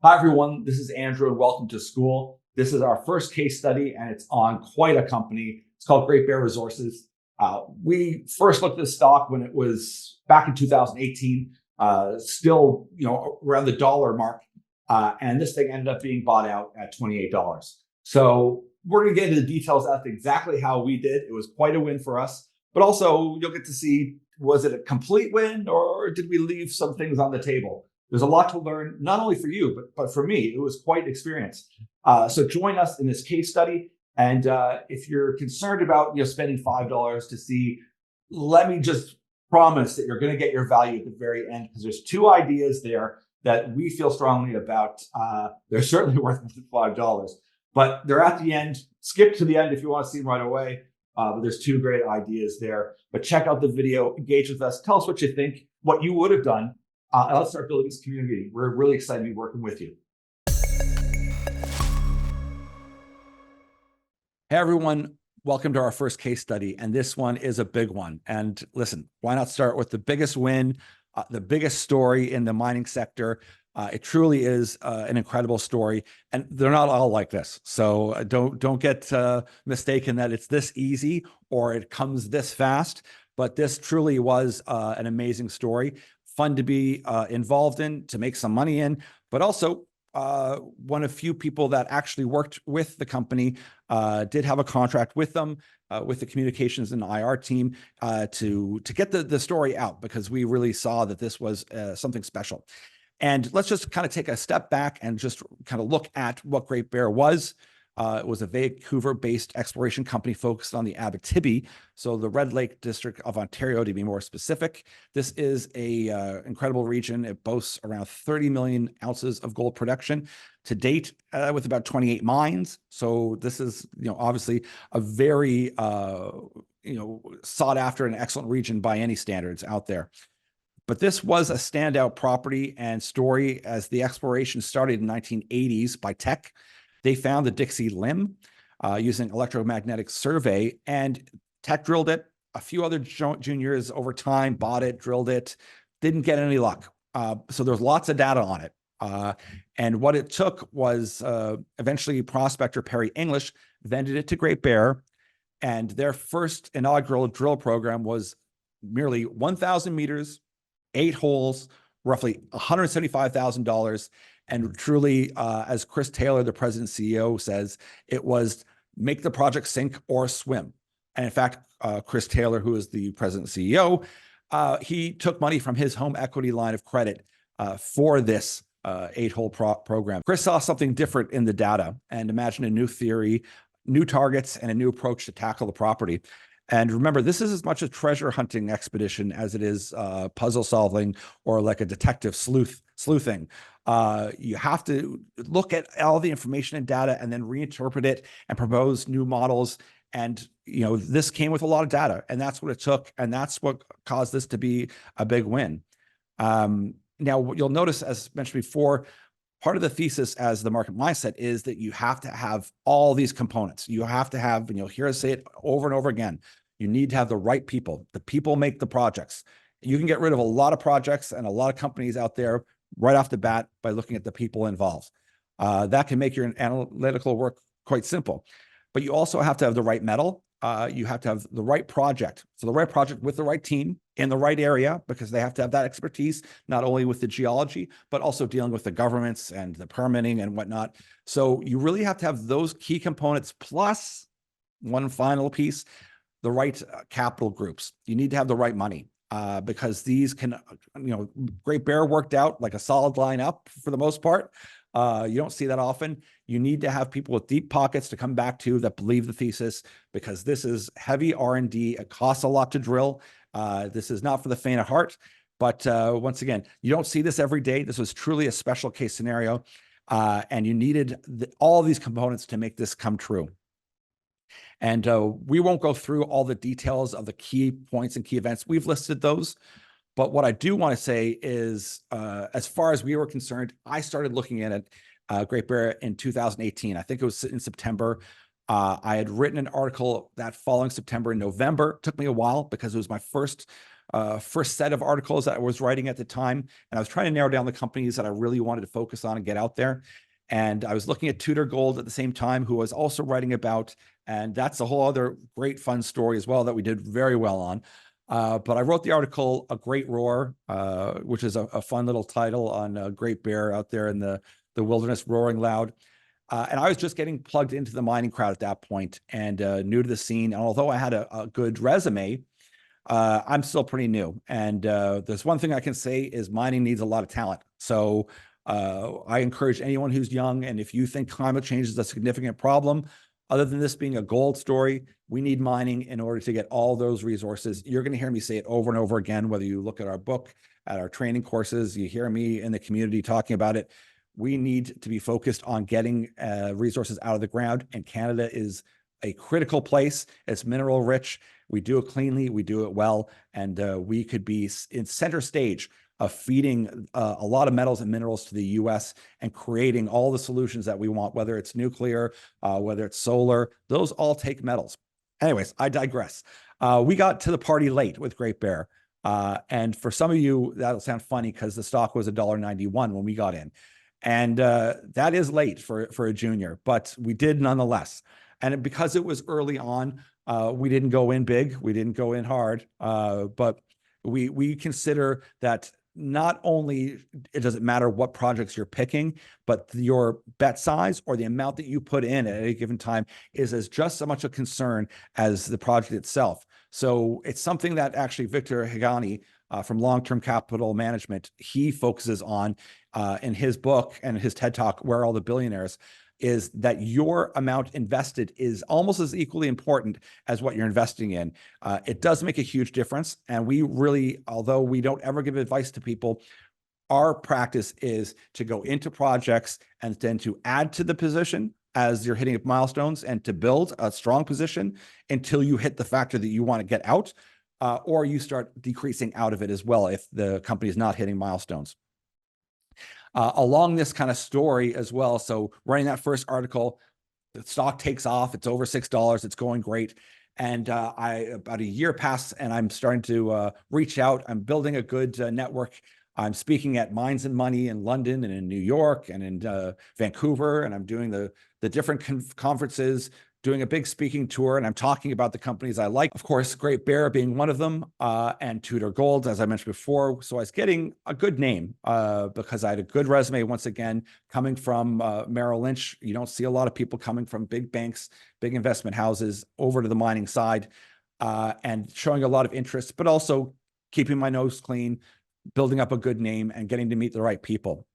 Hi, everyone. This is Andrew, and welcome to school. This is our first case study, and it's on quite a company. It's called Great Bear Resources. We first looked at the stock when it was back in 2018, still around the dollar mark, and this thing ended up being bought out at $28. So we're going to get into the details as to exactly how we did. It was quite a win for us, but also you'll get to see, was it a complete win or did we leave some things on the table? There's a lot to learn, not only for you, but for me. It was quite experience. So join us in this case study. And if you're concerned about spending $5 to see, let me just promise that you're going to get your value at the very end, because there's two ideas there that we feel strongly about. They're certainly worth $5, but they're at the end. Skip to the end if you want to see them right away. But there's two great ideas there. But check out the video, engage with us, tell us what you think, what you would have done. Let's start building this community. We're really excited to be working with you. Hey, everyone. Welcome to our first case study. And this one is a big one. And listen, why not start with the biggest win, the biggest story in the mining sector? It truly is an incredible story. And they're not all like this. So don't get mistaken that it's this easy or it comes this fast. But this truly was an amazing story. Fun to be involved in, to make some money in, but also one of few people that actually worked with the company, did have a contract with them, with the communications and IR team, to get the story out, because we really saw that this was something special. And let's just kind of take a step back and just kind of look at what Great Bear was. It was a Vancouver-based exploration company focused on the Abitibi, so the Red Lake District of Ontario, to be more specific. This is a incredible region. It boasts around 30 million ounces of gold production to date, with about 28 mines. So this is, obviously a very, sought after and excellent region by any standards out there. But this was a standout property and story as the exploration started in the 1980s by Teck. They found the Dixie Limb using electromagnetic survey, and Teck drilled it. A few other juniors over time bought it, drilled it, didn't get any luck. So there's lots of data on it. And what it took was eventually prospector Perry English vended it to Great Bear, and their first inaugural drill program was merely 1,000 meters, 8 holes, roughly $175,000. And truly, as Chris Taylor, the president CEO, says, it was make the project sink or swim. And in fact, Chris Taylor, who is the president and CEO, he took money from his home equity line of credit for this 8-hole program. Chris saw something different in the data and imagined a new theory, new targets, and a new approach to tackle the property. And remember, this is as much a treasure hunting expedition as it is puzzle solving or like a detective sleuthing. You have to look at all the information and data and then reinterpret it and propose new models. And, this came with a lot of data, and that's what it took. And that's what caused this to be a big win. Now, you'll notice, as mentioned before, part of the thesis as the market mindset is that you have to have all these components. You have to have, and you'll hear us say it over and over again, you need to have the right people. The people make the projects. You can get rid of a lot of projects and a lot of companies out there right off the bat by looking at the people involved. That can make your analytical work quite simple. But you also have to have the right metal. You have to have the right project. So the right project with the right team in the right area, because they have to have that expertise, not only with the geology, but also dealing with the governments and the permitting and whatnot. So you really have to have those key components, plus one final piece, the right capital groups. You need to have the right money. Because these can, Great Bear worked out like a solid lineup for the most part. You don't see that often. You need to have people with deep pockets to come back to that believe the thesis, because this is heavy R&D. It costs a lot to drill. This is not for the faint of heart. But once again, you don't see this every day. This was truly a special case scenario. And you needed all of these components to make this come true. And we won't go through all the details of the key points and key events. We've listed those. But what I do want to say is, as far as we were concerned, I started looking at it, Great Bear in 2018. I think it was in September. I had written an article that following September and November. It took me a while because it was my first first set of articles that I was writing at the time. And I was trying to narrow down the companies that I really wanted to focus on and get out there. And I was looking at Tudor Gold at the same time, who I was also writing about. And that's a whole other great fun story as well that we did very well on. But I wrote the article, A Great Roar, which is a fun little title on a Great Bear out there in the wilderness roaring loud. And I was just getting plugged into the mining crowd at that point and new to the scene. And although I had a good resume, I'm still pretty new. And there's one thing I can say is mining needs a lot of talent. So I encourage anyone who's young, and if you think climate change is a significant problem, other than this being a gold story, we need mining in order to get all those resources. You're going to hear me say it over and over again, whether you look at our book, at our training courses, you hear me in the community talking about it. We need to be focused on getting resources out of the ground, and Canada is a critical place. It's mineral rich. We do it cleanly, we do it well, and we could be in center stage of feeding a lot of metals and minerals to the US and creating all the solutions that we want, whether it's nuclear, whether it's solar, those all take metals. Anyways, I digress. We got to the party late with Great Bear. And for some of you, that'll sound funny because the stock was $1.91 when we got in. And that is late for a junior, but we did nonetheless. And because it was early on, we didn't go in big, we didn't go in hard, but we consider that not only it doesn't matter what projects you're picking, but your bet size or the amount that you put in at any given time is as just so much a concern as the project itself. So it's something that actually Victor Haghani from Long-Term Capital Management, he focuses on in his book and his TED Talk, Where Are All the Billionaires, is that your amount invested is almost as equally important as what you're investing in. It does make a huge difference. And we really, although we don't ever give advice to people, our practice is to go into projects and then to add to the position as you're hitting milestones and to build a strong position until you hit the factor that you want to get out, or you start decreasing out of it as well if the company is not hitting milestones. Along this kind of story as well. So writing that first article, the stock takes off, it's over $6, it's going great. And about a year passed and I'm starting to reach out. I'm building a good network. I'm speaking at Mines and Money in London and in New York and in Vancouver. And I'm doing the different conferences, doing a big speaking tour, and I'm talking about the companies I like. Of course, Great Bear being one of them, and Tudor Gold, as I mentioned before. So I was getting a good name because I had a good resume. Once again, coming from Merrill Lynch, you don't see a lot of people coming from big banks, big investment houses over to the mining side, and showing a lot of interest, but also keeping my nose clean, building up a good name and getting to meet the right people.